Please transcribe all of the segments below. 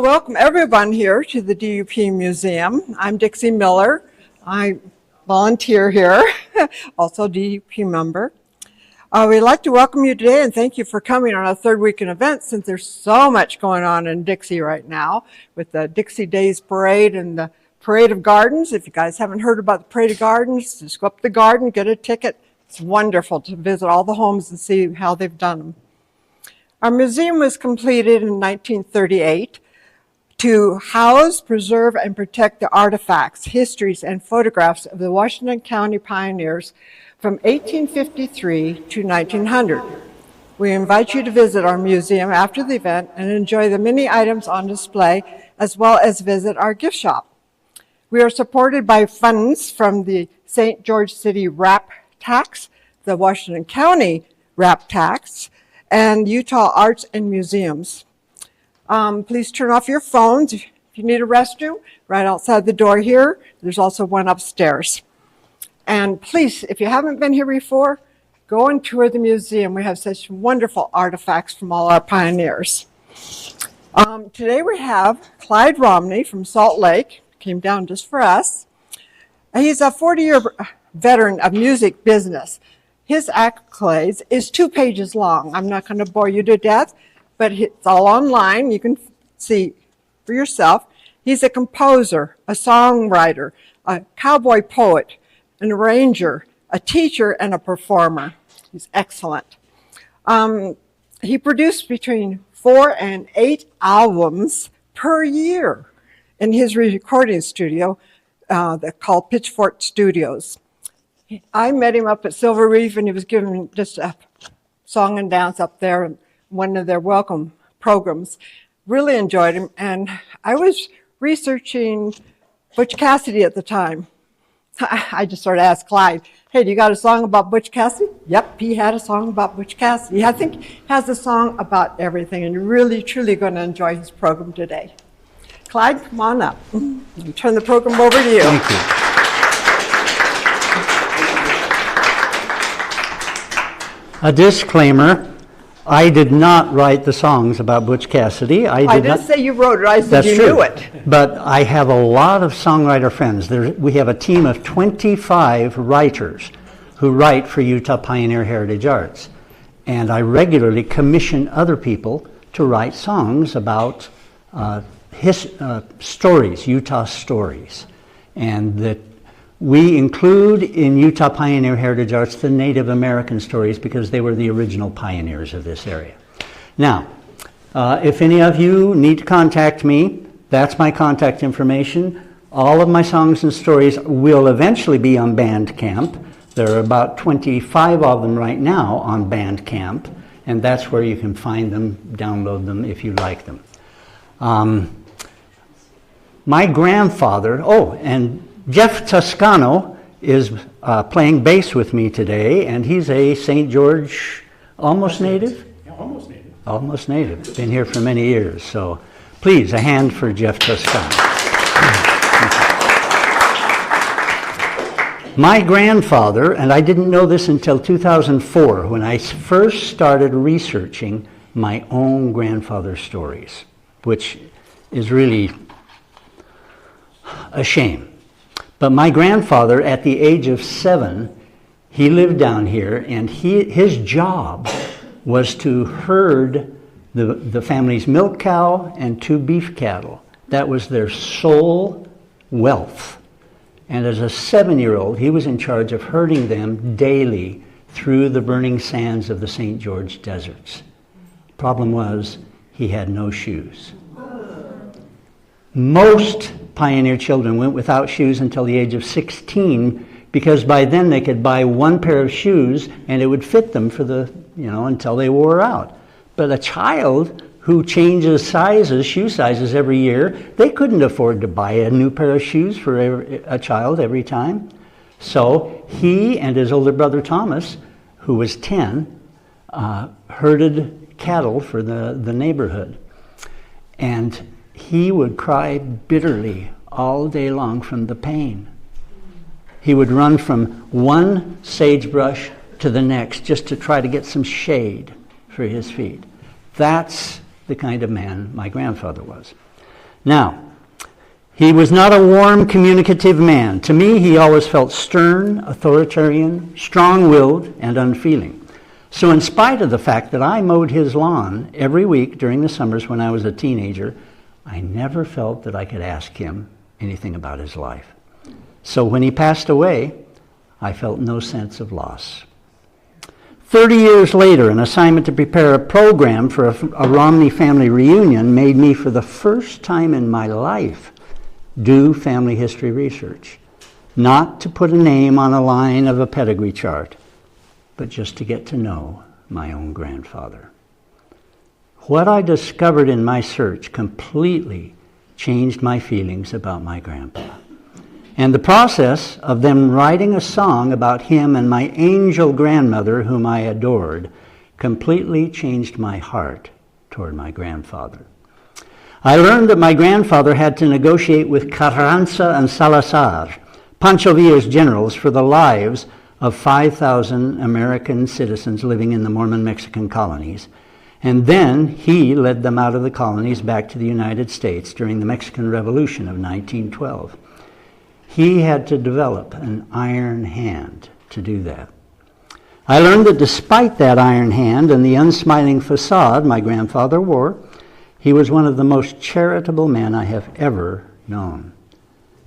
welcome everyone here to the DUP Museum. I'm Dixie Miller. I volunteer here, also DUP member. We'd like to welcome you today and thank you for coming on our third weekend event since there's so much going on in Dixie right now with the Dixie Days Parade and the Parade of Gardens. If you guys haven't heard about the Parade of Gardens, just go up to the garden, get a ticket. It's wonderful to visit all the homes and see how they've done them. Our museum was completed in 1938 to house, preserve, and protect the artifacts, histories, and photographs of the Washington County pioneers from 1853 to 1900. We invite you to visit our museum after the event and enjoy the many items on display, as well as visit our gift shop. We are supported by funds from the St. George City RAP Tax, the Washington County RAP Tax, and Utah Arts and Museums. Please turn off your phones. If you need a restroom, right outside the door here. There's also one upstairs. And please, if you haven't been here before, go and tour the museum. We have such wonderful artifacts from all our pioneers. Today we have Clive Romney from Salt Lake, came down just for us. He's a 40-year veteran of music business. His accolades is 2 pages long. I'm not going to bore you to death, but it's all online. You can see for yourself. He's a composer, a songwriter, a cowboy poet, an arranger, a teacher, and a performer. He's excellent. He produced between 4 and 8 albums per year in his recording studio called Pitchfork Studios. I met him up at Silver Reef, and he was giving just a song and dance up there in one of their welcome programs. Really enjoyed him, and I was researching Butch Cassidy at the time. I just sort of asked Clyde, hey, do you got a song about Butch Cassidy? Yep, he had a song about Butch Cassidy. I think he has a song about everything, and you're really, truly going to enjoy his program today. Clyde, come on up. I'll turn the program over to you. Thank you. A disclaimer, I did not write the songs about Butch Cassidy. I didn't say you wrote it, I said you knew it. But I have a lot of songwriter friends. We have a team of 25 writers who write for Utah Pioneer Heritage Arts. And I regularly commission other people to write songs about stories, Utah stories. And that we include in Utah Pioneer Heritage Arts the Native American stories because they were the original pioneers of this area. Now, if any of you need to contact me, that's my contact information. All of my songs and stories will eventually be on Bandcamp. There are about 25 of them right now on Bandcamp, and that's where you can find them, download them if you like them. My grandfather, and Jeff Toscano is playing bass with me today, and he's a St. George almost native? Yeah, almost native. Almost native. Been here for many years. So please, a hand for Jeff Toscano. My grandfather, and I didn't know this until 2004 when I first started researching my own grandfather's stories, which is really a shame. But my grandfather, at the age of 7, he lived down here, and his job was to herd the family's milk cow and 2 beef cattle. That was their sole wealth. And as a 7-year-old, he was in charge of herding them daily through the burning sands of the St. George deserts. Problem was, he had no shoes. Most pioneer children went without shoes until the age of 16 because by then they could buy 1 pair of shoes and it would fit them for until they wore out. But a child who changes shoe sizes every year, they couldn't afford to buy a new pair of shoes for a child every time. So he and his older brother Thomas, who was 10, herded cattle for the neighborhood. And he would cry bitterly all day long from the pain. He would run from one sagebrush to the next just to try to get some shade for his feet. That's the kind of man my grandfather was. Now, he was not a warm, communicative man. To me, he always felt stern, authoritarian, strong-willed, and unfeeling. So in spite of the fact that I mowed his lawn every week during the summers when I was a teenager, I never felt that I could ask him anything about his life. So when he passed away, I felt no sense of loss. 30 years later, an assignment to prepare a program for a Romney family reunion made me, for the first time in my life, do family history research. Not to put a name on a line of a pedigree chart, but just to get to know my own grandfather. What I discovered in my search completely changed my feelings about my grandpa. And the process of them writing a song about him and my angel grandmother, whom I adored, completely changed my heart toward my grandfather. I learned that my grandfather had to negotiate with Carranza and Salazar, Pancho Villa's generals, for the lives of 5,000 American citizens living in the Mormon Mexican colonies. And then he led them out of the colonies back to the United States during the Mexican Revolution of 1912. He had to develop an iron hand to do that. I learned that despite that iron hand and the unsmiling facade my grandfather wore, he was one of the most charitable men I have ever known,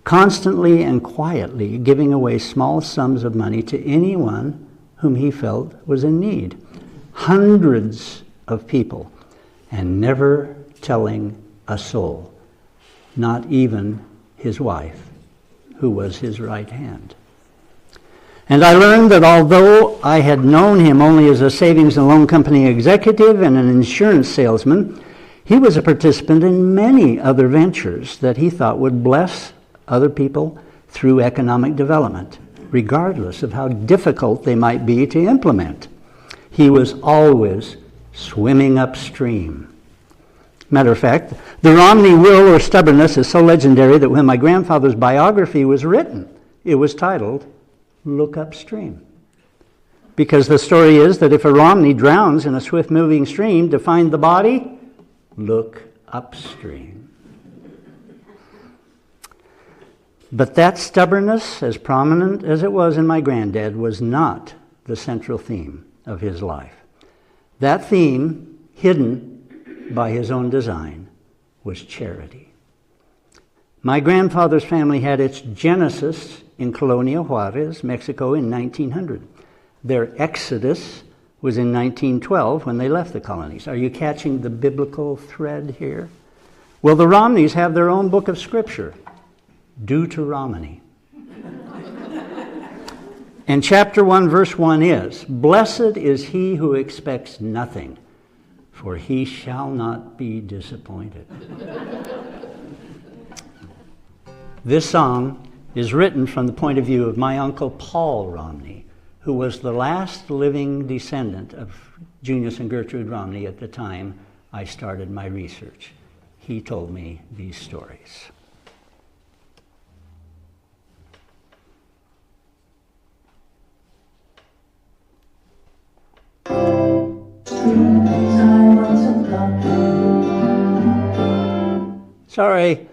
constantly and quietly giving away small sums of money to anyone whom he felt was in need. Hundreds of people, and never telling a soul, not even his wife, who was his right hand. And I learned that although I had known him only as a savings and loan company executive and an insurance salesman, he was a participant in many other ventures that he thought would bless other people through economic development, regardless of how difficult they might be to implement. He was always swimming upstream. Matter of fact, the Romney will or stubbornness is so legendary that when my grandfather's biography was written, it was titled, Look Upstream. Because the story is that if a Romney drowns in a swift-moving stream, to find the body, look upstream. But that stubbornness, as prominent as it was in my granddad, was not the central theme of his life. That theme, hidden by his own design, was charity. My grandfather's family had its genesis in Colonia Juarez, Mexico, in 1900. Their exodus was in 1912 when they left the colonies. Are you catching the biblical thread here? Well, the Romneys have their own book of scripture, Deuteronomy. And chapter 1, verse 1 is, Blessed is he who expects nothing, for he shall not be disappointed. This song is written from the point of view of my uncle Paul Romney, who was the last living descendant of Junius and Gertrude Romney at the time I started my research. He told me these stories. Sorry,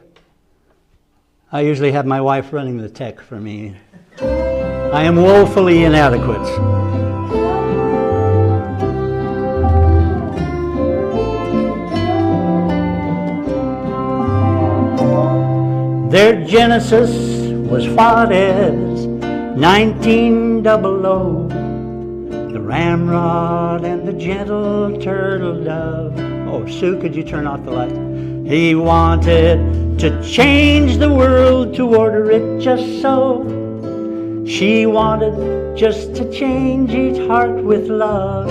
I usually have my wife running the tech for me. I am woefully inadequate. Their genesis was Juarez, 1900. The ramrod and the gentle turtle dove. Oh, Sue, could you turn off the light? He wanted to change the world, to order it just so. She wanted just to change each heart with love.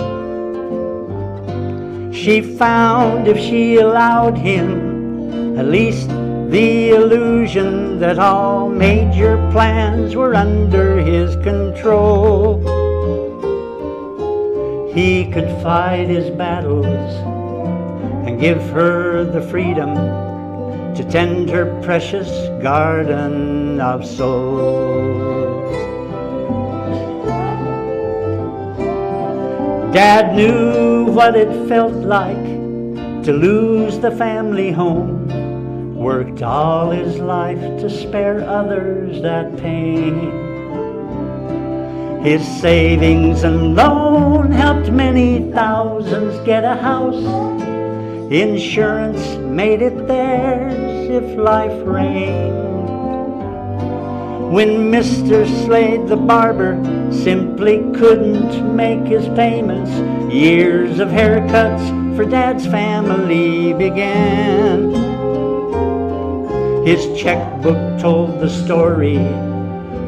She found if she allowed him at least the illusion that all major plans were under his control, he could fight his battles and give her the freedom to tend her precious garden of souls. Dad knew what it felt like to lose the family home, worked all his life to spare others that pain. His savings and loan helped many thousands get a house. Insurance made it theirs if life rained. When Mr. Slade the barber simply couldn't make his payments, years of haircuts for Dad's family began. His checkbook told the story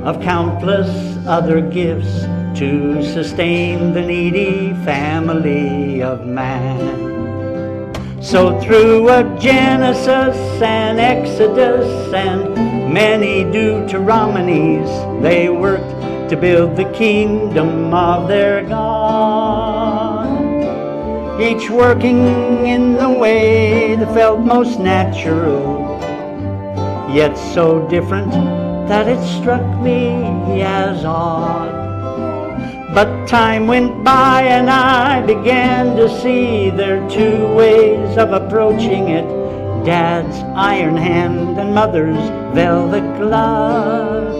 of countless other gifts to sustain the needy family of man. So through a Genesis and Exodus and many Deuteronomies, they worked to build the kingdom of their God. Each working in the way that felt most natural, yet so different that it struck me as odd. But time went by and I began to see there are two ways of approaching it: Dad's iron hand and Mother's velvet glove.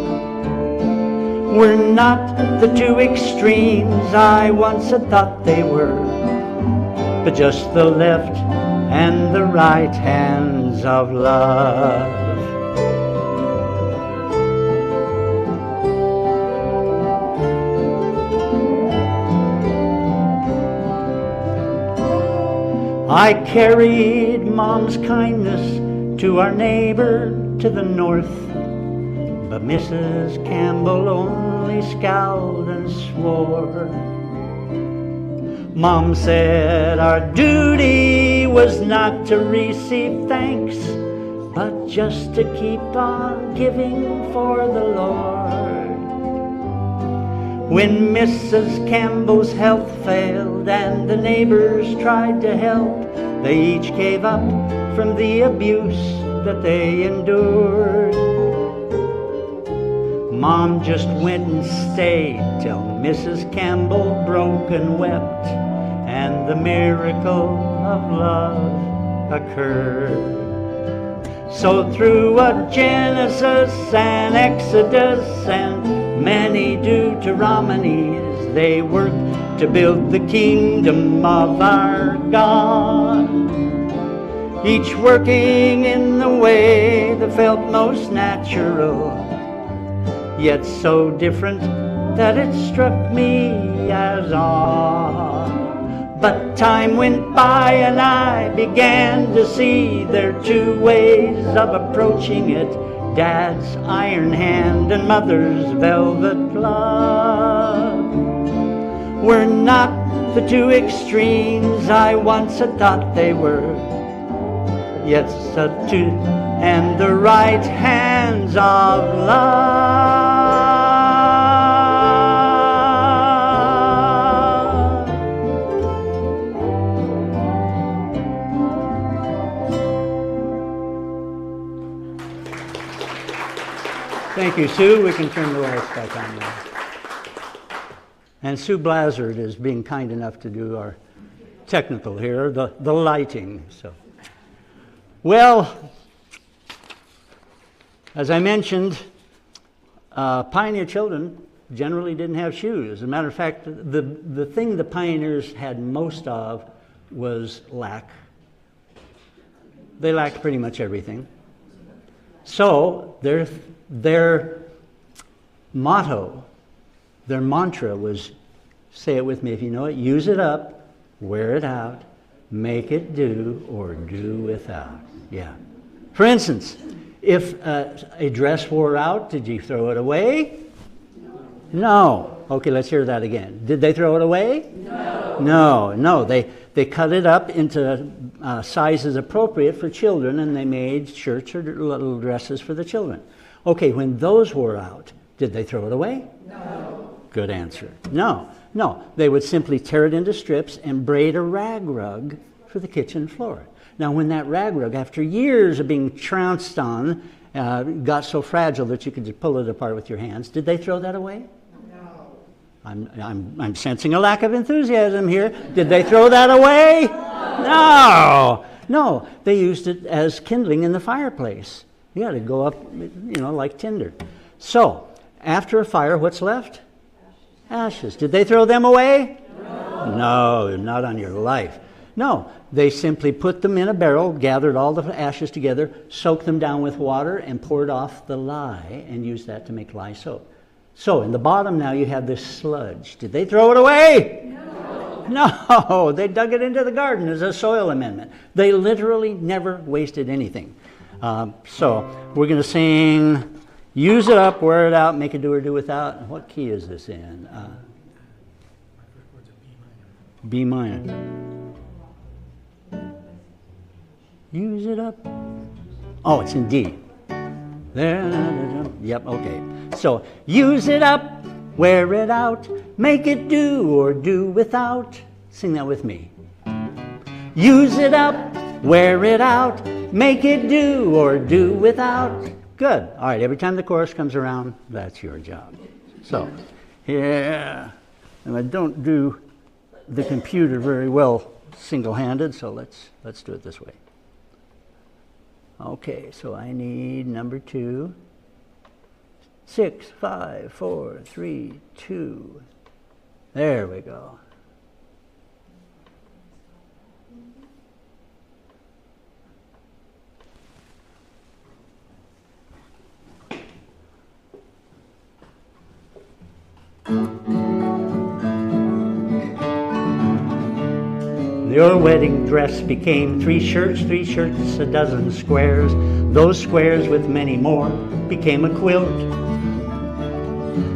We're not the two extremes I once had thought they were, but just the left and the right hands of love. I carried Mom's kindness to our neighbor to the north, but Mrs. Campbell only scowled and swore. Mom said our duty was not to receive thanks, but just to keep on giving for the Lord. When Mrs. Campbell's health failed and the neighbors tried to help, they each gave up from the abuse that they endured. Mom just went and stayed till Mrs. Campbell broke and wept, and the miracle of love occurred. So through a Genesis and Exodus and many Deuteronomies, they worked to build the kingdom of our God. Each working in the way that felt most natural, yet so different that it struck me as odd. But time went by and I began to see there are two ways of approaching it: Dad's iron hand and Mother's velvet glove. We're not the two extremes I once had thought they were, yet the two and the right hands of love. Thank you, Sue. We can turn the lights back on now. And Sue Blazard is being kind enough to do our technical here, the lighting. So, well, as I mentioned, pioneer children generally didn't have shoes. As a matter of fact, the thing the pioneers had most of was lack. They lacked pretty much everything. So their motto, their mantra was, say it with me if you know it: use it up, wear it out, make it do, or do without. Yeah. For instance, if a dress wore out, did you throw it away? No. Okay, let's hear that again. Did they throw it away? No. They cut it up into sizes appropriate for children, and they made shirts or little dresses for the children. Okay, when those wore out, did they throw it away? No. Good answer. No. They would simply tear it into strips and braid a rag rug for the kitchen floor. Now, when that rag rug, after years of being trounced on, got so fragile that you could just pull it apart with your hands, did they throw that away? No. I'm sensing a lack of enthusiasm here. Did they throw that away? No. No, they used it as kindling in the fireplace. You got to go up, like tinder. So, after a fire, what's left? Ashes. Did they throw them away? No, not on your life. No, they simply put them in a barrel, gathered all the ashes together, soaked them down with water, and poured off the lye, and used that to make lye soap. So, in the bottom now you have this sludge. Did they throw it away? No, they dug it into the garden as a soil amendment. They literally never wasted anything. So, we're going to sing, use it up, wear it out, make it do or do without. What key is this in? B minor. Use it up. Oh, it's in D. There. Yep, okay. So, use it up, wear it out, make it do or do without. Sing that with me. Use it up, wear it out, make it do or do without. Good. All right, every time the chorus comes around, that's your job. So, yeah. And I don't do the computer very well single-handed, so let's do it this way. Okay, so I need number 2. 6, 5, 4, 3, 2. There we go. Your wedding dress became 3 shirts, a dozen squares. Those squares with many more became a quilt.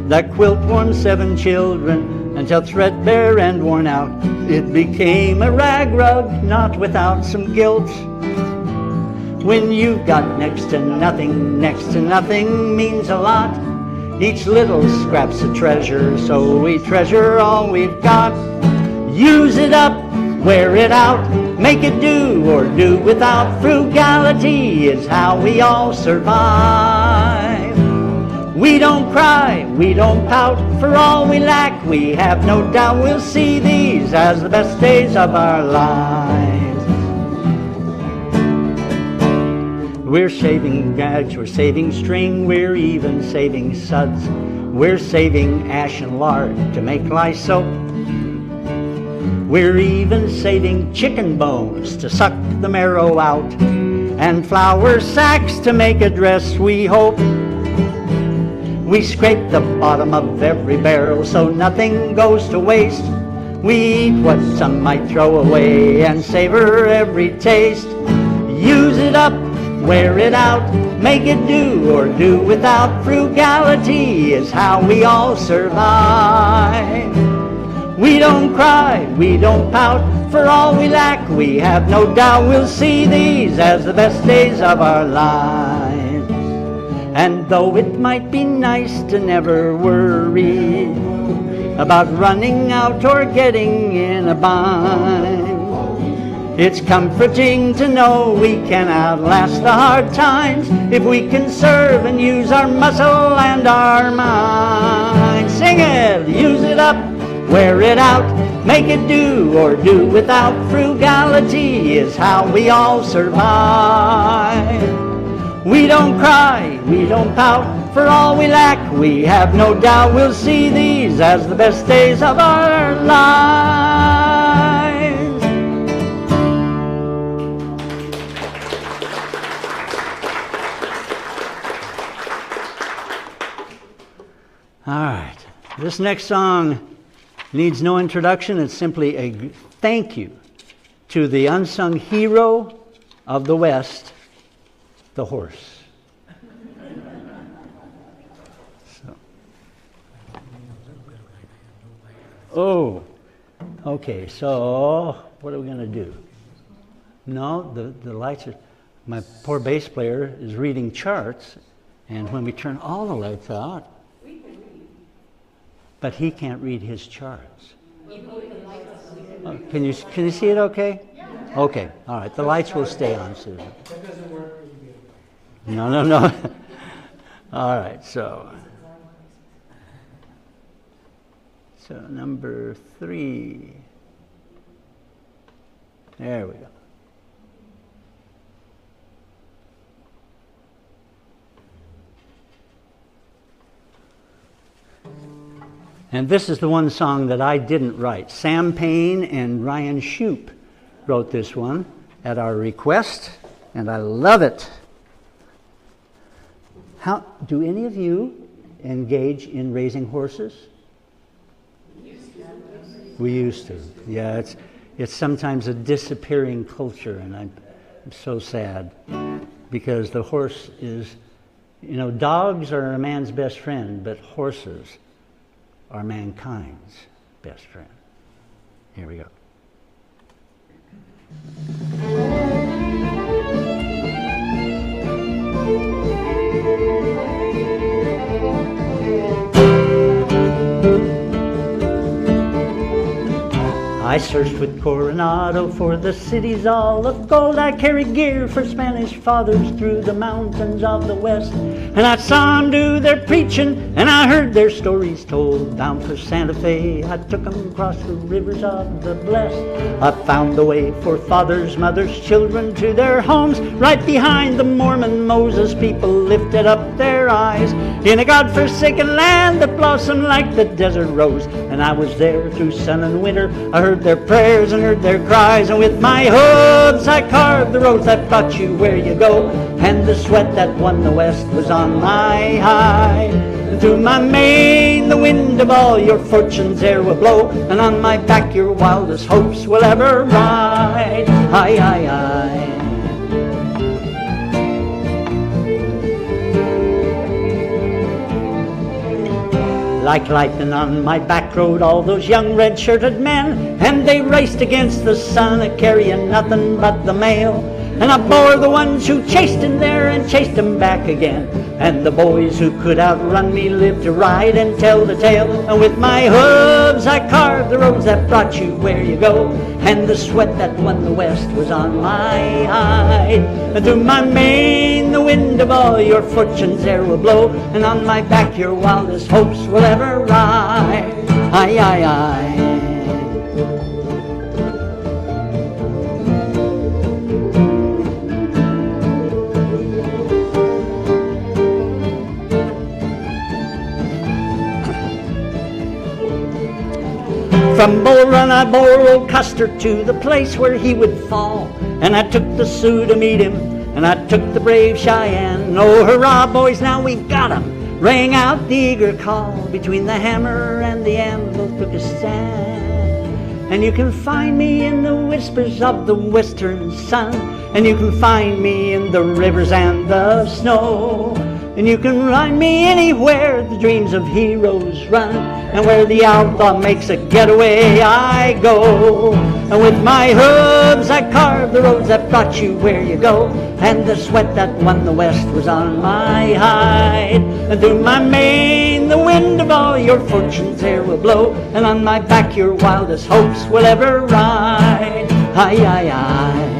That quilt warmed 7 children until threadbare and worn out. It became a rag rug, not without some guilt. When you've got next to nothing means a lot. Each little scrap's a treasure, so we treasure all we've got. Use it up, wear it out, make it do or do without. Frugality is how we all survive. We don't cry, we don't pout, for all we lack we have no doubt we'll see these as the best days of our lives. We're shaving gags, we're saving string, we're even saving suds. We're saving ash and lard to make lye soap. We're even saving chicken bones to suck the marrow out, and flour sacks to make a dress, we hope. We scrape the bottom of every barrel so nothing goes to waste. We eat what some might throw away and savor every taste. Use it up, wear it out, make it do or do without. Frugality is how we all survive. We don't cry, we don't pout, for all we lack we have no doubt we'll see these as the best days of our lives. And though it might be nice to never worry about running out or getting in a bind, it's comforting to know we can outlast the hard times if we can serve and use our muscle and our mind. Sing it, use it up, wear it out, make it do or do without. Frugality is how we all survive. We don't cry, we don't pout, for all we lack we have no doubt we'll see these as the best days of our lives. All right, this next song needs no introduction. It's simply a thank you to the unsung hero of the West, the horse. Oh, okay, so what are we going to do? No, the lights are... My poor bass player is reading charts, and when we turn all the lights out... But he can't read his charts. Can you see it okay? Okay, all right, the lights will stay on, Susan. That doesn't work. No. All right, so number 3. There we go. And this is the one song that I didn't write. Sam Payne and Ryan Shoup wrote this one at our request, and I love it. How do any of you engage in raising horses? We used to. Yeah, it's sometimes a disappearing culture, and I'm so sad because the horse is, dogs are a man's best friend, but horses are mankind's best friend. Here we go. I searched with Coronado for the cities all of gold. I carried gear for Spanish fathers through the mountains of the west. And I saw them do their preaching, and I heard their stories told. Bound for Santa Fe, I took them across the rivers of the blessed. I found the way for fathers, mothers, children to their homes. Right behind the Mormon Moses, people lifted up their eyes in a God-forsaken land that blossomed like the desert rose. And I was there through sun and winter. I heard their prayers and heard their cries, and with my hooves I carved the roads that brought you where you go. And the sweat that won the West was on my hide. And through my mane the wind of all your fortunes e'er will blow, and on my back your wildest hopes will ever ride. Aye, aye, aye. Like lightning on my back rode all those young red-shirted men, and they raced against the sun, carrying nothing but the mail. And I bore the ones who chased him there and chased him back again. And the boys who could outrun me lived to ride and tell the tale. And with my hooves I carved the roads that brought you where you go. And the sweat that won the West was on my hide. And through my mane the wind of all your fortunes e'er will blow, and on my back your wildest hopes will ever ride. Aye, aye, aye. From Bull Run I bore old Custer to the place where he would fall, and I took the Sioux to meet him, and I took the brave Cheyenne. Oh, hurrah, boys, now we've got him, rang out the eager call. Between the hammer and the anvil took a stand. And you can find me in the whispers of the western sun, and you can find me in the rivers and the snow. And you can find me anywhere the dreams of heroes run, and where the outlaw makes a getaway I go. And with my hooves I carved the roads that brought you where you go, and the sweat that won the West was on my hide. And through my mane the wind of all your fortunes e'er will blow, and on my back your wildest hopes will ever ride. Aye, aye, aye.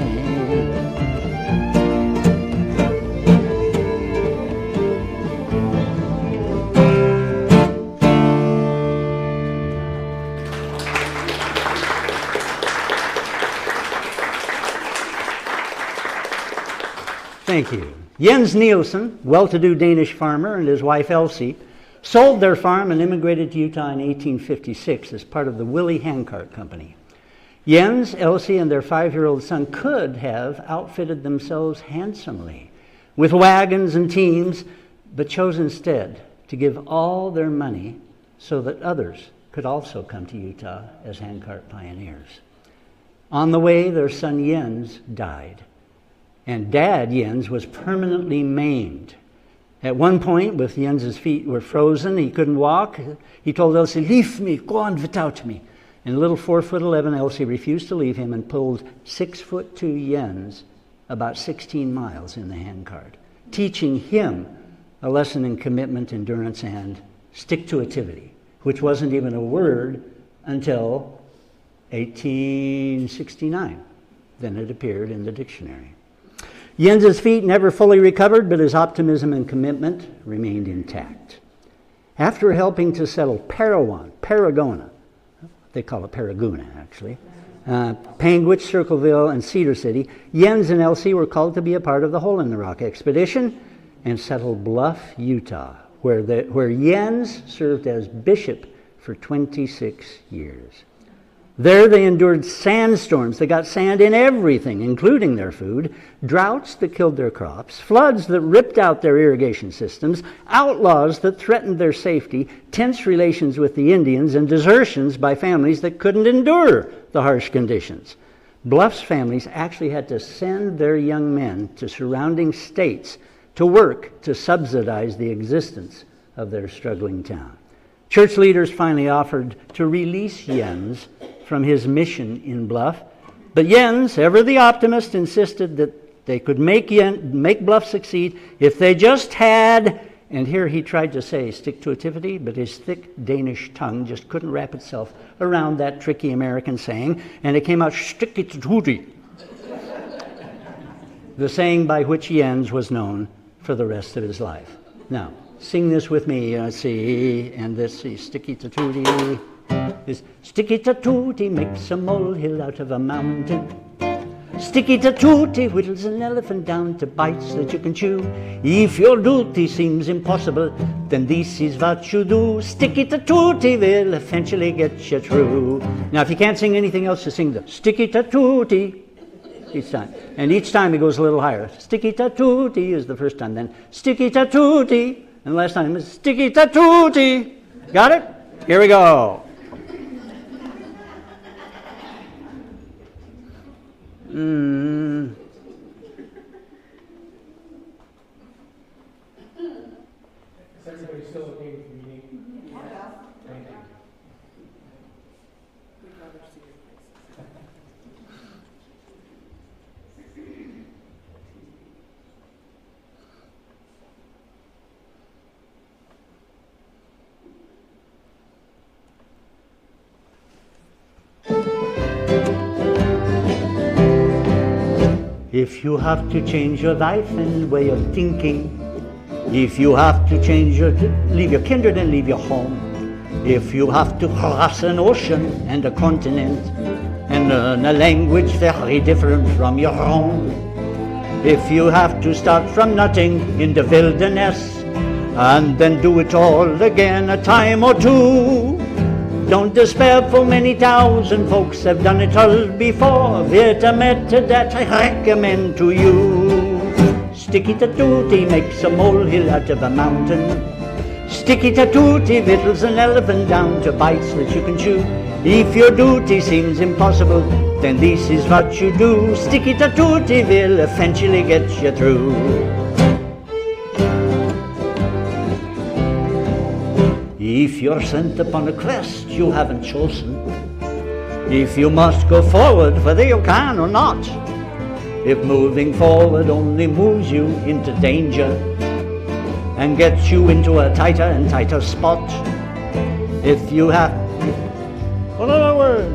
Thank you. Jens Nielsen, well-to-do Danish farmer, and his wife Elsie sold their farm and immigrated to Utah in 1856 as part of the Willie Handcart Company. Jens, Elsie, and their 5-year-old son could have outfitted themselves handsomely with wagons and teams, but chose instead to give all their money so that others could also come to Utah as handcart pioneers. On the way, their son Jens died, and Dad Jens was permanently maimed. At one point, with Jens's feet were frozen, he couldn't walk, he told Elsie, "Leave me, go on without me." And little 4'11" Elsie refused to leave him and pulled 6'2" Jens about 16 miles in the handcart, teaching him a lesson in commitment, endurance, and stick-to-itivity, which wasn't even a word until 1869. Then it appeared in the dictionary. Jens's feet never fully recovered, but his optimism and commitment remained intact. After helping to settle Paragona, they call it Paraguna actually, Panguitch, Circleville, and Cedar City, Jens and Elsie were called to be a part of the Hole in the Rock expedition and settled Bluff, Utah, where Jens served as bishop for 26 years. There they endured sandstorms that got sand in everything, including their food, droughts that killed their crops, floods that ripped out their irrigation systems, outlaws that threatened their safety, tense relations with the Indians, and desertions by families that couldn't endure the harsh conditions. Bluff's families actually had to send their young men to surrounding states to work to subsidize the existence of their struggling town. Church leaders finally offered to release Jens from his mission in Bluff, but Jens, ever the optimist, insisted that they could make Bluff succeed if they just had, and here he tried to say stick-to-itivity, but his thick Danish tongue just couldn't wrap itself around that tricky American saying, and it came out stick-it-to-tooty, the saying by which Jens was known for the rest of his life. Now, sing this with me, see, and this, see, sticky-to-tooty. This sticky-to-tooty makes a molehill out of a mountain. Sticky-to-tooty whittles an elephant down to bites that you can chew. If your duty seems impossible, then this is what you do. Sticky-to-tooty will eventually get you through. Now, if you can't sing anything else, just sing the sticky-to-tooty each time. And each time it goes a little higher. Sticky-to-tooty is the first time, then sticky-to-tooty. And the last time is sticky-to-tooty. Got it? Here we go. Is everybody still okay with the meeting? Yeah. Thank you. We'd rather see your faces. If you have to change your life and way of thinking, if you have to leave your kindred and leave your home, if you have to cross an ocean and a continent and learn a language very different from your own, if you have to start from nothing in the wilderness and then do it all again a time or two, don't despair, for many thousand folks have done it all before. Here's a method that I recommend to you. Sticky-to-tooty makes a molehill out of a mountain. Sticky-to-tooty whittles an elephant down to bites that you can chew. If your duty seems impossible, then this is what you do. Sticky-to-tooty will eventually get you through. If you're sent upon a quest you haven't chosen, if you must go forward whether you can or not, if moving forward only moves you into danger and gets you into a tighter and tighter spot, if you have... What other word?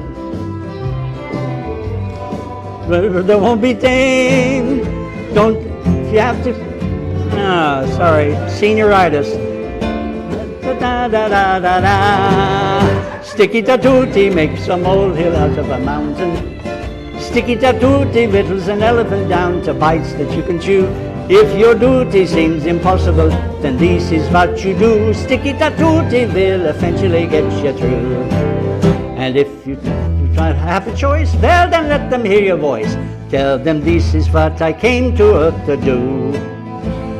There won't be thing. Don't... If you have to... sorry. Senioritis. Da da da da da. Sticky-to-tooty makes a molehill out of a mountain. Sticky-to-tooty whittles an elephant down to bites that you can chew. If your duty seems impossible, then this is what you do. Sticky-to-tooty will eventually get you through. And if you try to have a choice, well then let them hear your voice. Tell them this is what I came to earth to do.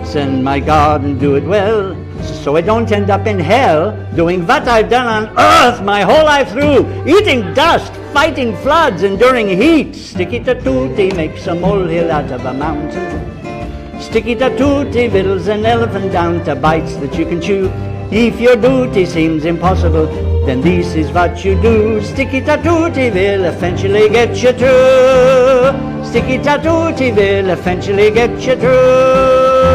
Send my God and do it well, so I don't end up in hell doing what I've done on earth my whole life through, eating dust, fighting floods, enduring heat. Sticky-to-tooty makes a molehill out of a mountain. Sticky-to-tooty whittles an elephant down to bites that you can chew. If your duty seems impossible, then this is what you do. Sticky-to-tooty will eventually get you through. Sticky-to-tooty will eventually get you through.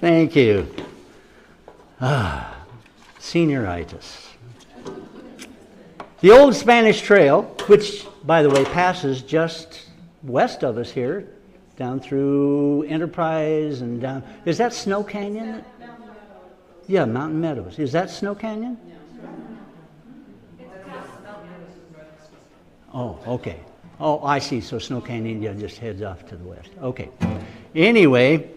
Thank you. Senioritis. The old Spanish Trail, which, by the way, passes just west of us here, down through Enterprise and down. Is that Snow Canyon? Yeah, Mountain Meadows. Is that Snow Canyon? Oh, okay. Oh, I see. So Snow Canyon just heads off to the west. Okay. Anyway,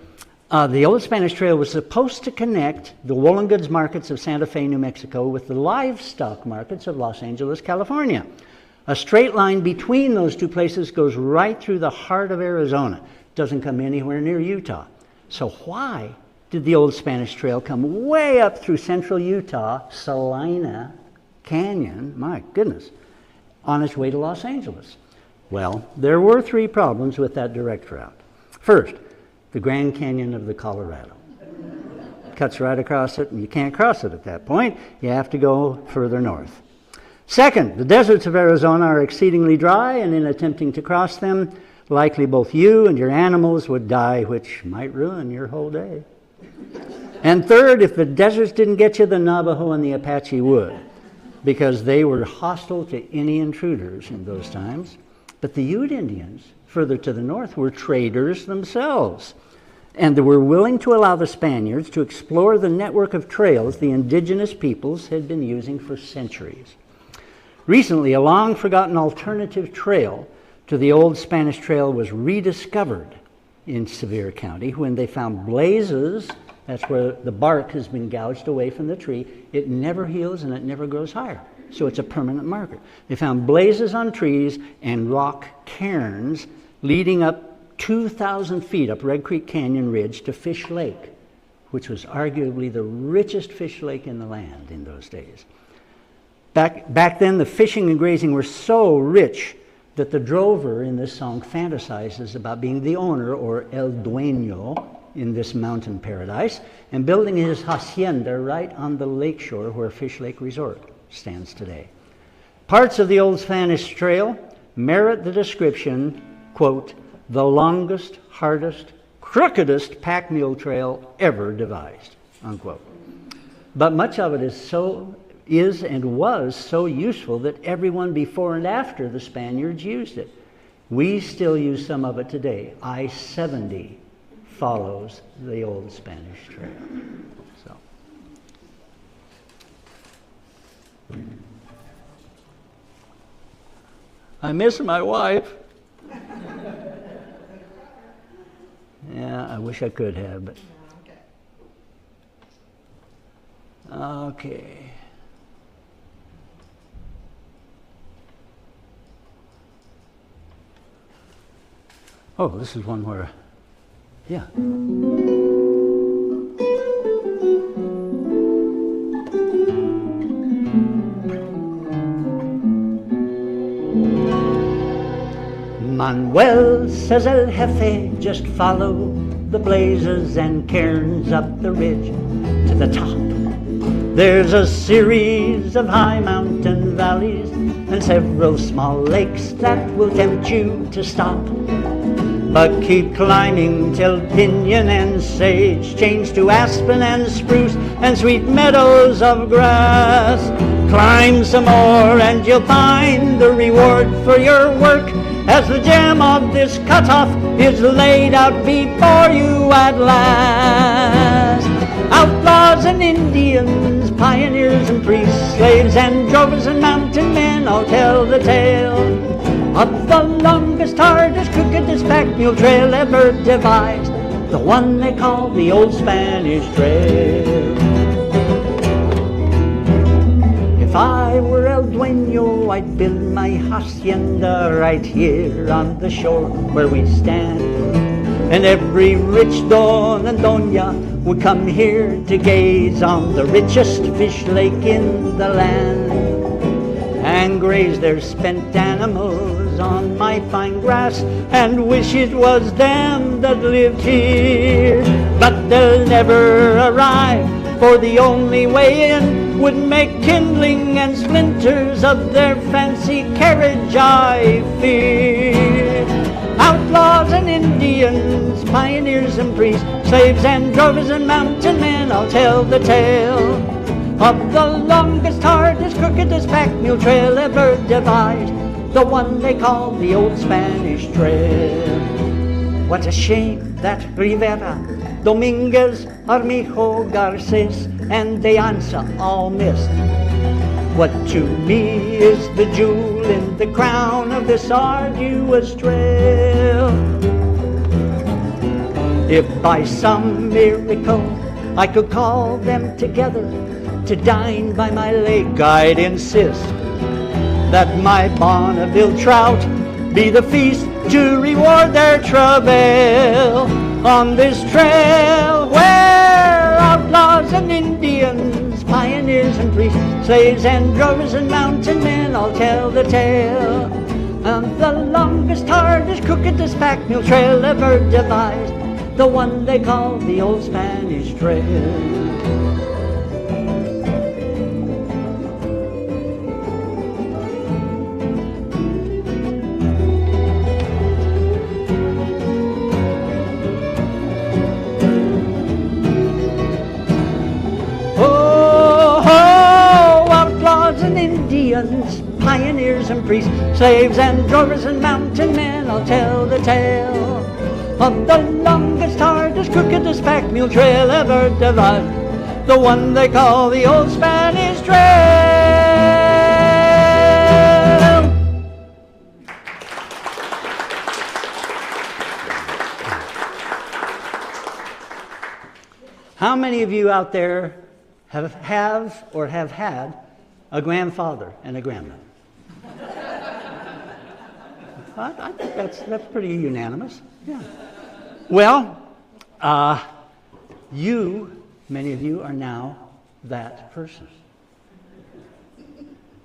the old Spanish Trail was supposed to connect the woolen goods markets of Santa Fe, New Mexico, with the livestock markets of Los Angeles, California. A straight line between those two places goes right through the heart of Arizona. It doesn't come anywhere near Utah. So why did the old Spanish Trail come way up through central Utah, Salina Canyon, my goodness, on its way to Los Angeles? Well, there were three problems with that direct route. First, the Grand Canyon of the Colorado. Cuts right across it, and you can't cross it at that point. You have to go further north. Second, the deserts of Arizona are exceedingly dry, and in attempting to cross them, likely both you and your animals would die, which might ruin your whole day. And third, if the deserts didn't get you, the Navajo and the Apache would, because they were hostile to any intruders in those times. But the Ute Indians, further to the north, were traders themselves, and they were willing to allow the Spaniards to explore the network of trails the indigenous peoples had been using for centuries. Recently, a long-forgotten alternative trail to the old Spanish Trail was rediscovered in Sevier County when they found blazes. That's where the bark has been gouged away from the tree. It never heals and it never grows higher, so it's a permanent marker. They found blazes on trees and rock cairns leading up 2,000 feet up Red Creek Canyon Ridge to Fish Lake, which was arguably the richest fish lake in the land in those days. Back then, the fishing and grazing were so rich that the drover in this song fantasizes about being the owner, or el dueño, in this mountain paradise, and building his hacienda right on the lakeshore where Fish Lake Resort stands today. Parts of the old Spanish Trail merit the description, quote, the longest, hardest, crookedest pack mule trail ever devised, unquote. But much of it is and was so useful that everyone before and after the Spaniards used it. We still use some of it today. I-70 follows the old Spanish Trail. So, I miss my wife. Yeah, I wish I could have, but okay. Oh, this is one where, yeah. Manuel, says El Jefe, just follow the blazes and cairns up the ridge to the top. There's a series of high mountain valleys and several small lakes that will tempt you to stop. But keep climbing till pinyon and sage change to aspen and spruce and sweet meadows of grass. Climb some more and you'll find the reward for your work, as the gem of this cutoff is laid out before you at last. Outlaws and Indians, pioneers and priests, slaves and drovers and mountain men all tell the tale of the longest, hardest, crookedest pack mule trail ever devised, the one they call the old Spanish Trail. If I were El Dueño, I'd build my hacienda right here on the shore where we stand, and every rich don and doña would come here to gaze on the richest fish lake in the land, and graze their spent animals on my fine grass, and wish it was them that lived here. But they'll never arrive, for the only way in would make kindling and splinters of their fancy carriage, I fear. Outlaws and Indians, pioneers and priests, slaves and drovers and mountain men all tell the tale of the longest, hardest, crookedest pack mule trail ever devised, the one they call the old Spanish Trail. What a shame that Rivera, Dominguez, Armijo, Garces, and De Anza all missed What to me is the jewel in the crown of this arduous trail. If by some miracle I could call them together to dine by my lake, I'd insist that my Bonneville trout be the feast to reward their travail. On this trail where outlaws and Indians, pioneers and priests, slaves and drovers and mountain men all tell the tale of the longest, hardest, crookedest pack mule trail ever devised, the one they call the Old Spanish Trail. Pioneers and priests, slaves and drovers and mountain men all tell the tale of the longest, hardest, crookedest pack mule trail ever devised, the one they call the Old Spanish Trail. How many of you out there have or have had a grandfather and a grandmother? I think that's pretty unanimous. Yeah. Well, many of you are now that person.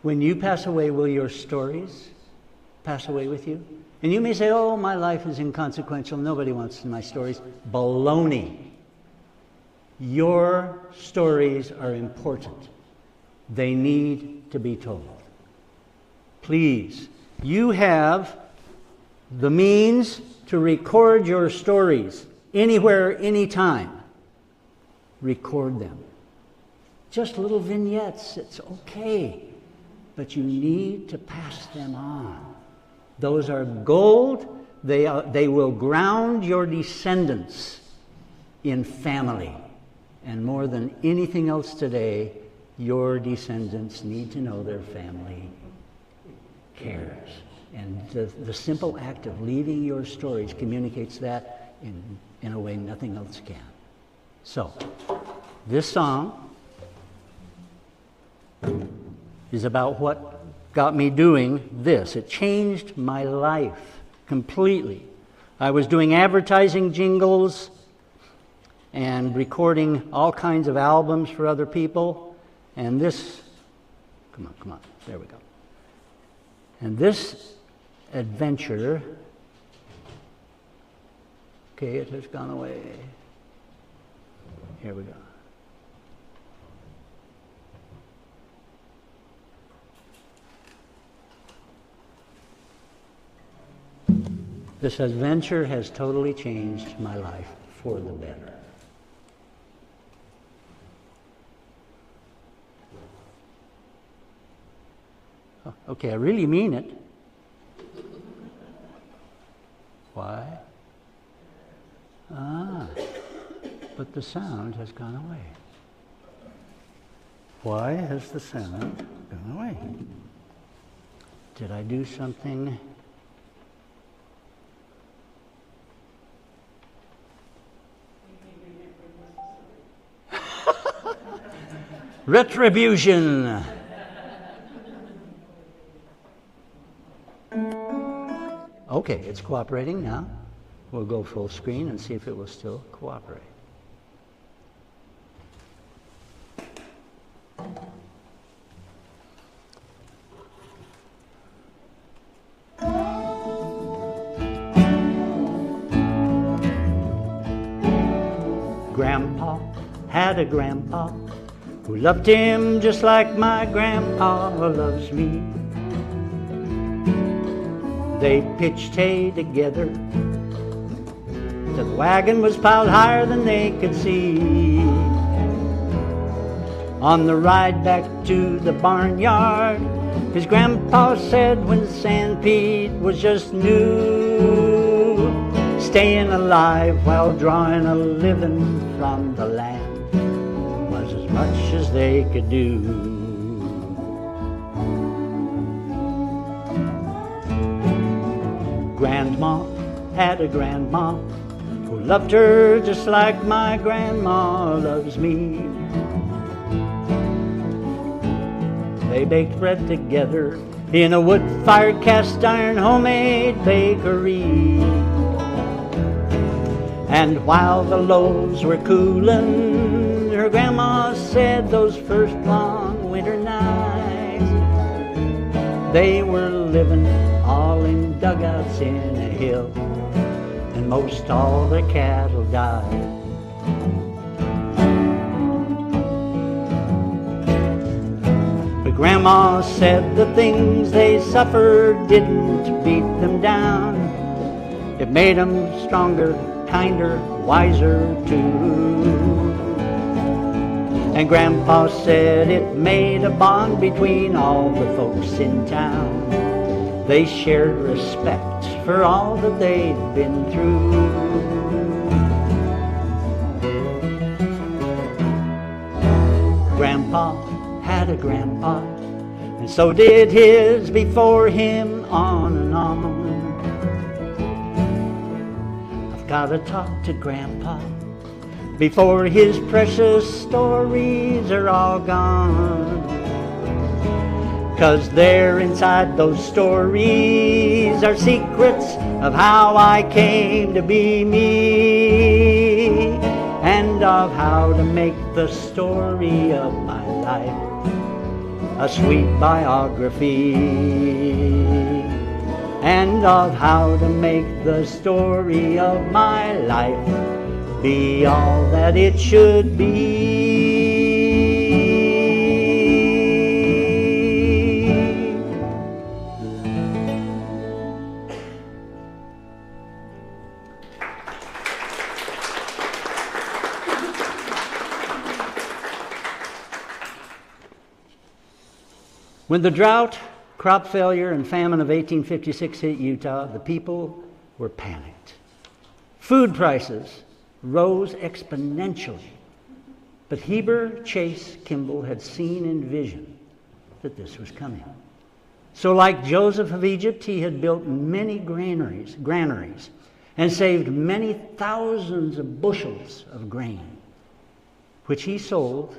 When you pass away, will your stories pass away with you? And you may say, oh, my life is inconsequential. Nobody wants my stories. Baloney. Your stories are important. They need to be told. Please, you have the means to record your stories anywhere, anytime. Record them. Just little vignettes, it's okay. But you need to pass them on. Those are gold. They will ground your descendants in family. And more than anything else today, your descendants need to know their family cares. And the simple act of leaving your stories communicates that in a way nothing else can. So, this song is about what got me doing this. It changed my life completely. I was doing advertising jingles and recording all kinds of albums for other people. And this, come on, there we go. And this adventure, okay, it has gone away. Here we go. This adventure has totally changed my life for the better. Okay, I really mean it. Why? But the sound has gone away. Why has the sound gone away? Did I do something? Retribution. Okay, it's cooperating now. We'll go full screen and see if it will still cooperate. Grandpa had a grandpa who loved him just like my grandpa loves me. They pitched hay together till the wagon was piled higher than they could see. On the ride back to the barnyard, his grandpa said when Sandpete was just new, staying alive while drawing a living from the land was as much as they could do. Grandma had a grandma who loved her just like my grandma loves me. They baked bread together in a wood-fired cast-iron homemade bakery. And while the loaves were coolin', her grandma said those first long winter nights, they were living all in dugouts in a hill, and most all the cattle died. But Grandma said the things they suffered didn't beat them down. It made them stronger, kinder, wiser too. And Grandpa said it made a bond between all the folks in town. They shared respect for all that they'd been through. Grandpa had a grandpa, and so did his before him, on and on. I've gotta talk to Grandpa before his precious stories are all gone. 'Cause there inside those stories are secrets of how I came to be me, and of how to make the story of my life a sweet biography, and of how to make the story of my life be all that it should be. When the drought, crop failure, and famine of 1856 hit Utah, the people were panicked. Food prices rose exponentially. But Heber Chase Kimball had seen in vision that this was coming. So like Joseph of Egypt, he had built many granaries, and saved many thousands of bushels of grain, which he sold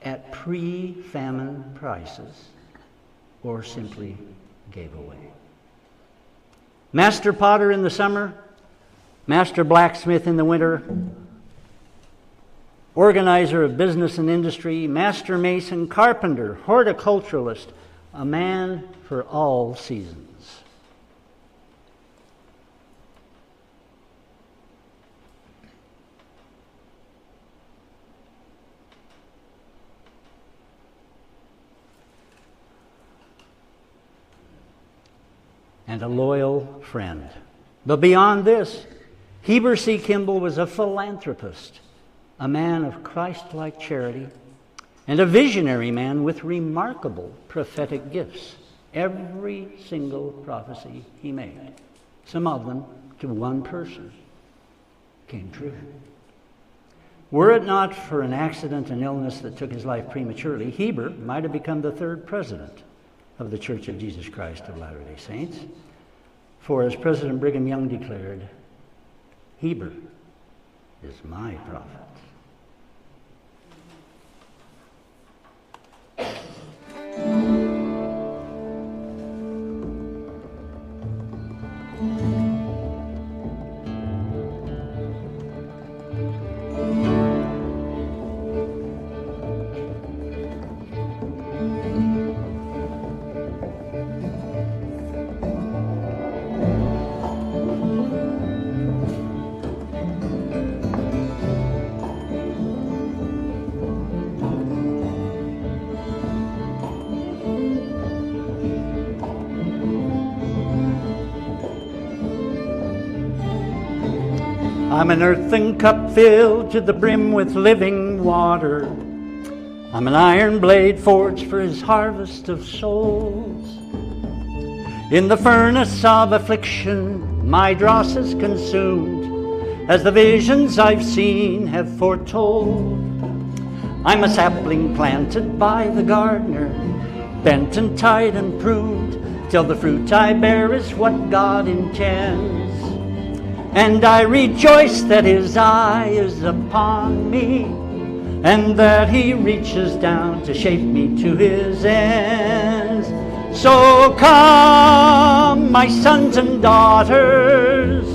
at pre-famine prices, or simply gave away. Master potter in the summer, master blacksmith in the winter, organizer of business and industry, master mason, carpenter, horticulturalist, a man for all seasons. And a loyal friend. But beyond this, Heber C. Kimball was a philanthropist, a man of Christ-like charity, and a visionary man with remarkable prophetic gifts. Every single prophecy he made, some of them to one person, came true. Were it not for an accident and illness that took his life prematurely, Heber might have become the third president of the Church of Jesus Christ of Latter-day Saints. For as President Brigham Young declared, Heber is my prophet. I'm an earthen cup filled to the brim with living water. I'm an iron blade forged for his harvest of souls. In the furnace of affliction, my dross is consumed, as the visions I've seen have foretold. I'm a sapling planted by the gardener, bent and tied and pruned, till the fruit I bear is what God intends. And I rejoice that His eye is upon me, and that He reaches down to shape me to His ends. So come, my sons and daughters,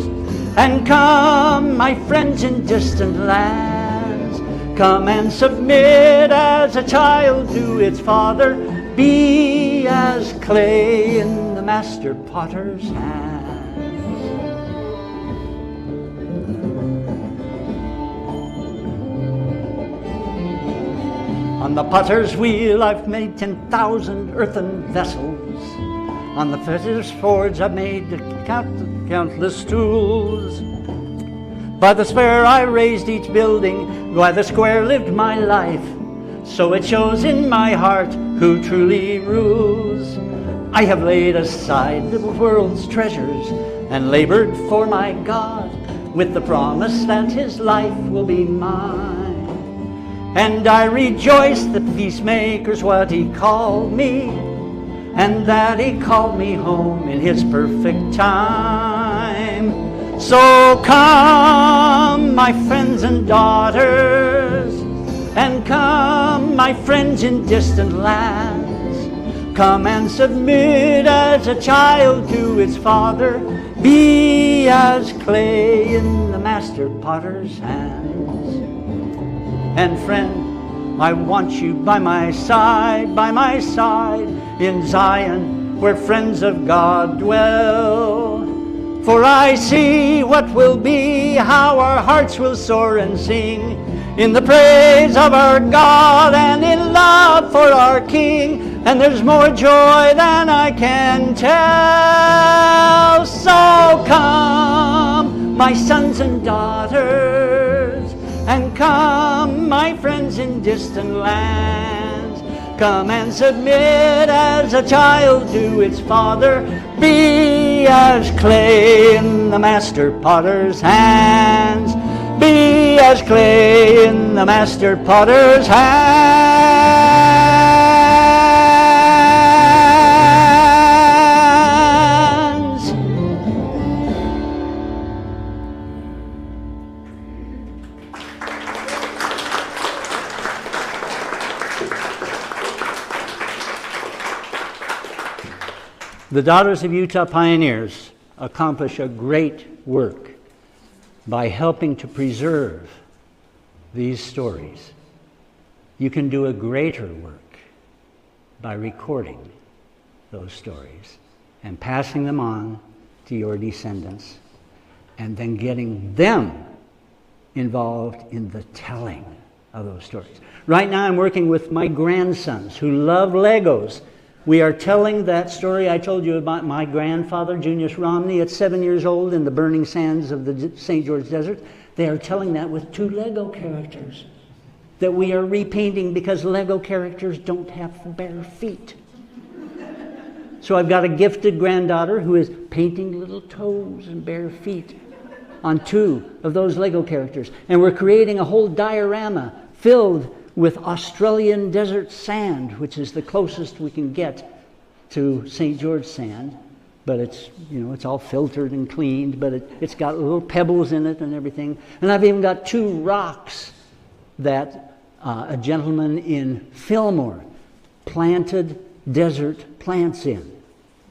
and come, my friends in distant lands. Come and submit as a child to its father. Be as clay in the master potter's hands. On the potter's wheel I've made 10,000 earthen vessels. On the fitter's forge I've made countless tools. By the spare I raised each building, by the square lived my life. So it shows in my heart who truly rules. I have laid aside the world's treasures and labored for my God, with the promise that His life will be mine. And I rejoice that peacemaker's what He called me, and that He called me home in His perfect time. So come, my friends and daughters, and come, my friends in distant lands. Come and submit as a child to its father. Be as clay in the master potter's hands. And friend, I want you by my side in Zion, where friends of God dwell. For I see what will be, how our hearts will soar and sing, in the praise of our God and in love for our King. And there's more joy than I can tell. So come, my sons and daughters, and come, my friends in distant lands. Come and submit as a child to its father. Be as clay in the master potter's hands. Be as clay in the master potter's hands. The Daughters of Utah Pioneers accomplish a great work by helping to preserve these stories. You can do a greater work by recording those stories and passing them on to your descendants, and then getting them involved in the telling of those stories. Right now I'm working with my grandsons who love Legos. We are telling that story I told you about my grandfather, Junius Romney, at 7 years old in the burning sands of the St. George Desert. They are telling that with 2 Lego characters that we are repainting because Lego characters don't have bare feet. So I've got a gifted granddaughter who is painting little toes and bare feet on 2 of those Lego characters. And we're creating a whole diorama filled with Australian desert sand, which is the closest we can get to St. George sand. But it's, it's all filtered and cleaned, but it's got little pebbles in it and everything. And I've even got 2 rocks that a gentleman in Fillmore planted desert plants in,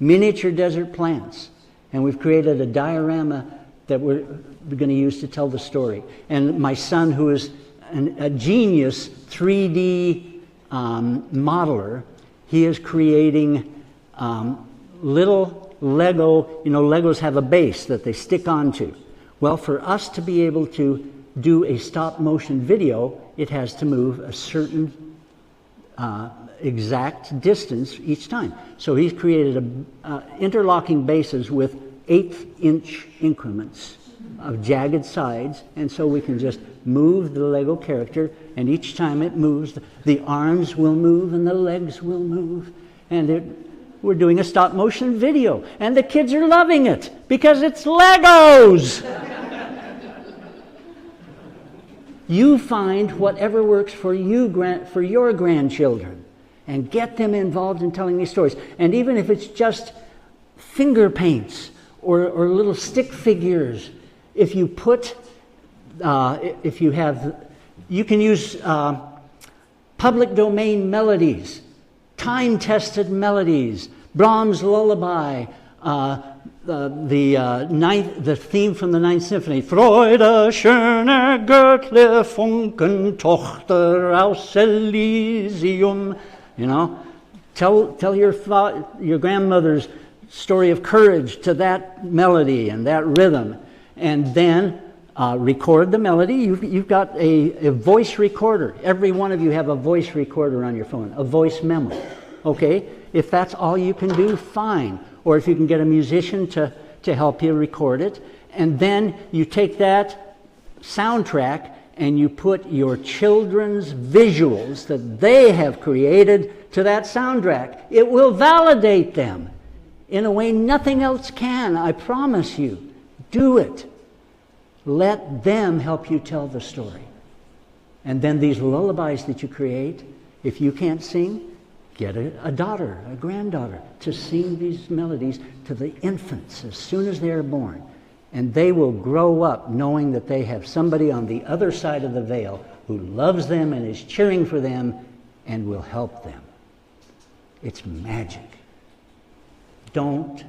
miniature desert plants. And we've created a diorama that we're going to use to tell the story. And my son, who is a genius 3D modeler, he is creating little Lego, Legos have a base that they stick onto. Well, for us to be able to do a stop motion video, it has to move a certain exact distance each time. So he's created interlocking bases with 1/8-inch increments of jagged sides, and so we can just move the Lego character, and each time it moves, the arms will move and the legs will move, and we're doing a stop motion video, and the kids are loving it because it's Legos. You find whatever works for you, for your grandchildren, and get them involved in telling these stories. And even if it's just finger paints or little stick figures. If you put, if you have, you can use public domain melodies, time-tested melodies, Brahms' Lullaby, the theme from the Ninth Symphony, Freude, schöne Göttliche Funken, Tochter aus Elysium. You know, tell your grandmother's story of courage to that melody and that rhythm, and then record the melody. You've got a voice recorder. Every one of you have a voice recorder on your phone, a voice memo. Okay, if that's all you can do, fine. Or if you can get a musician to help you record it, and then you take that soundtrack and you put your children's visuals that they have created to that soundtrack. It will validate them in a way nothing else can, I promise you. Do it. Let them help you tell the story. And then these lullabies that you create, if you can't sing, get a daughter, a granddaughter, to sing these melodies to the infants as soon as they are born. And they will grow up knowing that they have somebody on the other side of the veil who loves them and is cheering for them and will help them. It's magic. Don't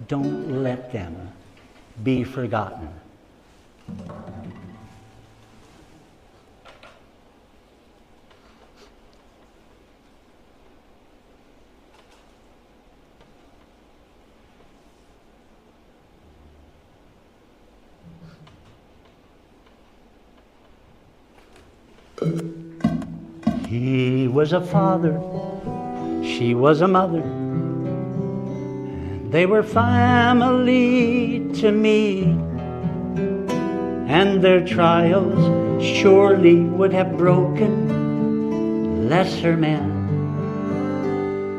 let them be forgotten. He was a father, she was a mother, and they were family to me, and their trials surely would have broken lesser men,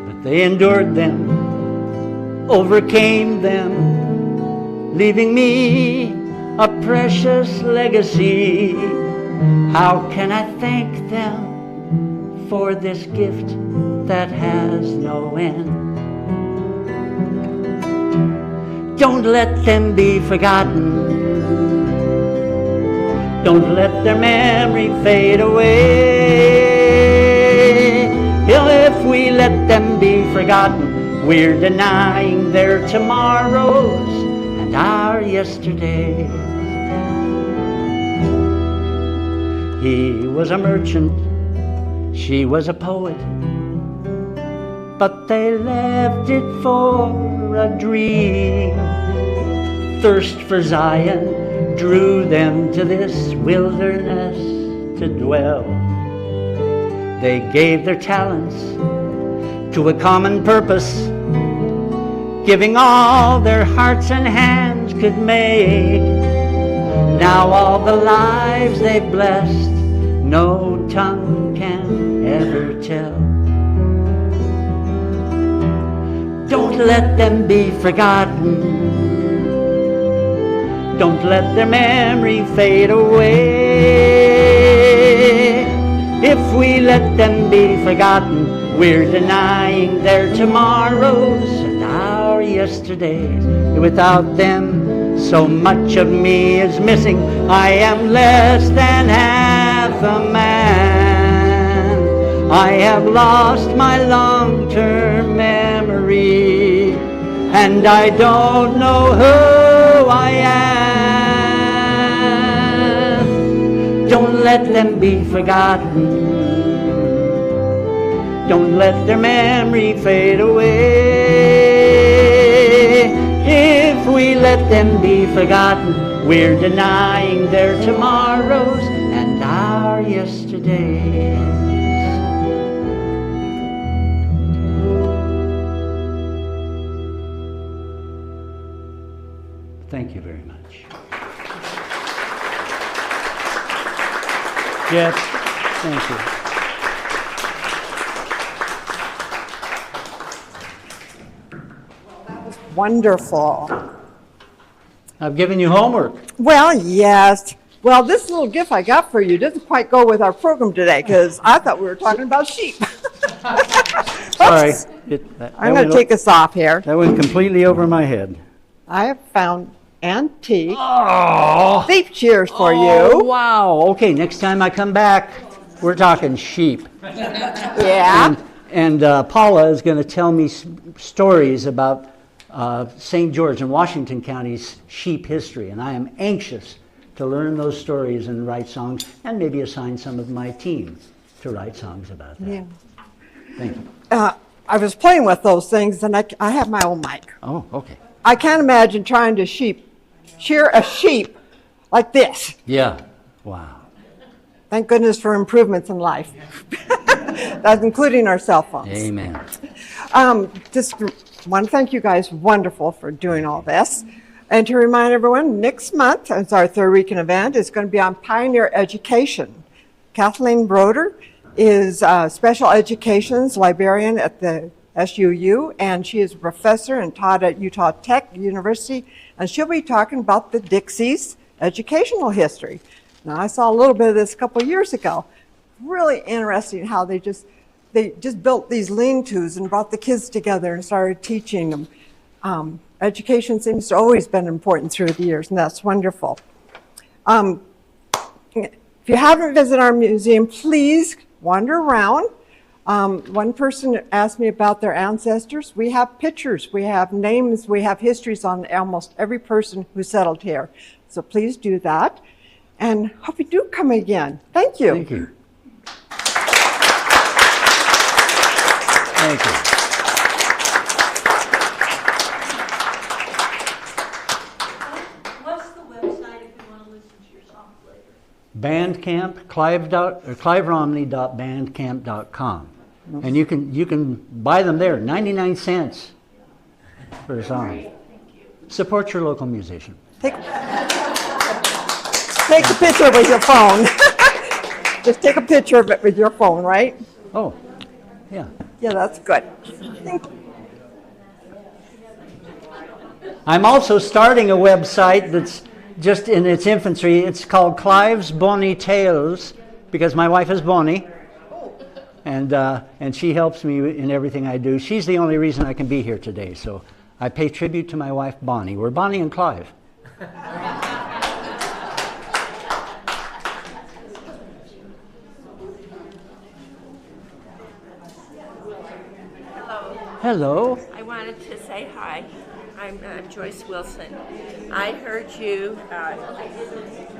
but they endured them, overcame them, leaving me a precious legacy. How can I thank them for this gift that has no end? Don't let them be forgotten. Don't let their memory fade away. If we let them be forgotten, we're denying their tomorrows and our yesterdays. He was a merchant, she was a poet, but they left it for a dream. Thirst for Zion drew them to this wilderness to dwell. They gave their talents to a common purpose, giving all their hearts and hands could make. Now all the lives they blessed, no tongue can ever tell. Don't let them be forgotten. Don't let their memory fade away. If we let them be forgotten, we're denying their tomorrows and our yesterdays. Without them, so much of me is missing. I am less than half a man. I have lost my long-term memory, and I don't know who I am. Don't let them be forgotten. Don't let their memory fade away. If we let them be forgotten, we're denying their tomorrows and our yesterdays. Thank you very much. Yes, thank you. Wonderful. I've given you homework. Well, yes. Well, this little gift I got for you doesn't quite go with our program today because I thought we were talking about sheep. Sorry. Oops. That I'm going to take us off here. That went completely over my head. I have found antique Oh! thief cheers for Oh, you. wow. Okay, next time I come back, we're talking sheep. Yeah. And Paula is going to tell me stories about St. George and Washington County's sheep history. And I am anxious to learn those stories and write songs, and maybe assign some of my team to write songs about that. Yeah. Thank you. I was playing with those things, and I have my own mic. Oh, okay. I can't imagine trying to shear a sheep like this. Yeah. Wow. Thank goodness for improvements in life. That's including our cell phones. Amen. Just want to thank you guys, wonderful, for doing all this. And to remind everyone, next month, it's our third weekend event, is going to be on Pioneer Education. Kathleen Broder is special education's librarian at the SUU, and she is a professor and taught at Utah Tech University, and she'll be talking about the Dixies' educational history. Now, I saw a little bit of this a couple of years ago. Really interesting how they just built these lean-tos and brought the kids together and started teaching them. Education seems to always been important through the years, and that's wonderful. If you haven't visited our museum, please wander around. One person asked me about their ancestors. We have pictures, we have names, we have histories on almost every person who settled here. So please do that. And hope you do come again. Thank you. Thank you. Thank you. What's the website if you want to listen to your songs later? Bandcamp, cliveromney.bandcamp.com. And you can buy them there, 99 cents for a song. Support your local musician. Take a picture with your phone. Just take a picture of it with your phone, right? Oh, yeah. Yeah, that's good. I'm also starting a website that's just in its infancy. It's called Clive's Bonnie Tales, because my wife is Bonnie, and she helps me in everything I do. She's the only reason I can be here today, so I pay tribute to my wife, Bonnie. We're Bonnie and Clive. Hello. I wanted to say hi. I'm Joyce Wilson. I heard you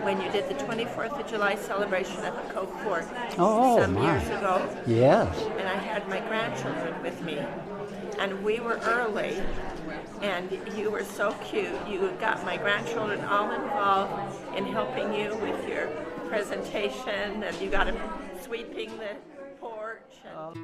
when you did the 24th of July celebration at the Cove Fort some years ago. Yes. And I had my grandchildren with me. And we were early, and you were so cute. You got my grandchildren all involved in helping you with your presentation, and you got them sweeping the porch. And